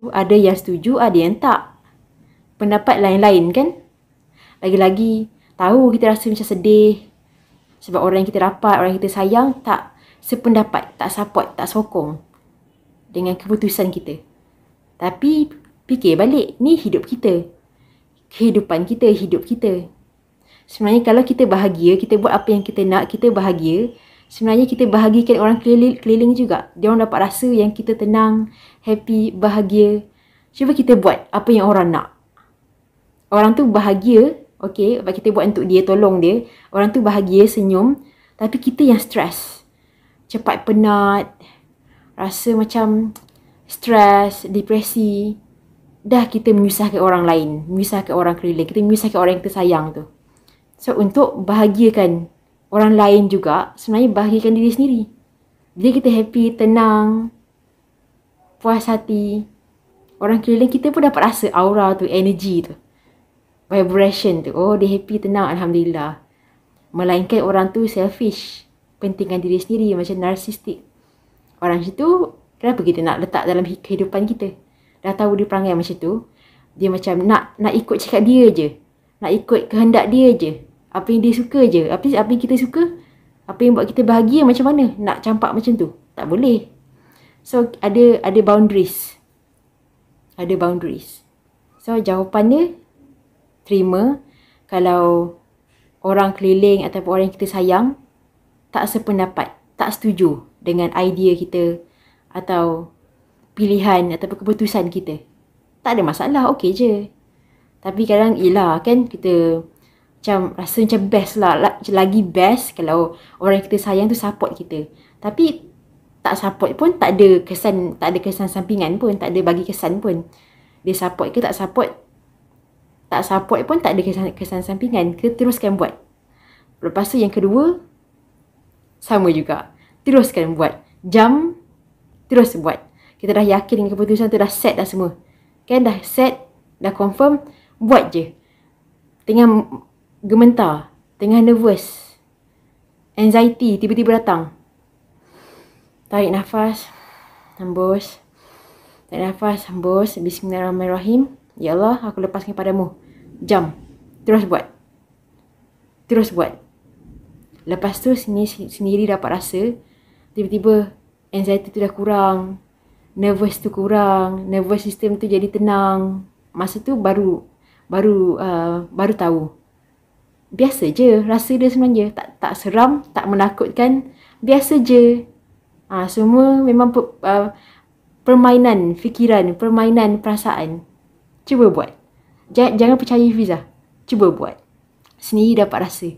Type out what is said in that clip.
Ada yang setuju, ada yang tak. Pendapat lain-lain kan. Lagi-lagi tahu kita rasa macam sedih sebab orang yang kita rapat, orang yang kita sayang tak sependapat, tak support, tak sokong dengan keputusan kita. Tapi fikir balik, ni hidup kita. Kehidupan kita, hidup kita. Sebenarnya kalau kita bahagia, kita buat apa yang kita nak, kita bahagia, sebenarnya kita bahagikan orang keliling juga. Dia orang dapat rasa yang kita tenang, happy, bahagia. Cuba kita buat apa yang orang nak. Orang tu bahagia, okay, sebab kita buat untuk dia, tolong dia. Orang tu bahagia, senyum. Tapi kita yang stres. Cepat penat. Rasa macam stres, depresi. Dah kita menyusahkan orang lain. Menyusahkan orang keliling. Kita menyusahkan orang yang kita sayang tu. So, untuk bahagiakan orang lain juga, sebenarnya bahagiakan diri sendiri. Bila kita happy, tenang, puas hati, orang keliling kita pun dapat rasa aura tu, energy tu. Vibration tu. Oh, dia happy, tenang, Alhamdulillah. Melainkan orang tu selfish. Pentingkan diri sendiri, macam narsistik. Orang macam tu, kenapa kita nak letak dalam kehidupan kita? Dah tahu dia perangai macam tu, dia macam nak ikut cakap dia je. Nak ikut kehendak dia je. Apa yang dia suka je. Apa yang kita suka, apa yang buat kita bahagia macam mana? Nak campak macam tu? Tak boleh. So, ada boundaries. Ada boundaries. So, jawapannya, terima kalau orang keliling ataupun orang yang kita sayang tak sependapat, tak setuju dengan idea kita atau pilihan ataupun keputusan kita. Tak ada masalah, okey je. Tapi kadang yelah kan kita macam rasa macam best lah. Lagi best kalau orang yang kita sayang tu support kita. Tapi tak support pun tak ada kesan sampingan pun, tak ada bagi kesan pun. Dia support ke tak support pun tak ada kesan sampingan. Kita teruskan buat. Lepas tu yang kedua, sama juga. Teruskan buat. Terus buat. Kita dah yakin dengan keputusan tu, dah set dah semua. Kan dah set, dah confirm, buat je. Tengah gementar, tengah nervous, anxiety tiba-tiba datang. Tarik nafas, hembus. Tarik nafas, hembus. Bismillahirrahmanirrahim. Ya Allah, aku lepaskan padamu. Terus buat. Terus buat. Lepas tu sendiri dapat rasa tiba-tiba anxiety tu dah kurang, nervous tu kurang, nervous system tu jadi tenang. Masa tu baru tahu. Biasa je rasa dia sebenarnya, tak seram, tak menakutkan, biasa je. Semua memang permainan fikiran, permainan perasaan. Cuba buat. Jangan percaya Fiza. Cuba buat. Sendiri dapat rasa.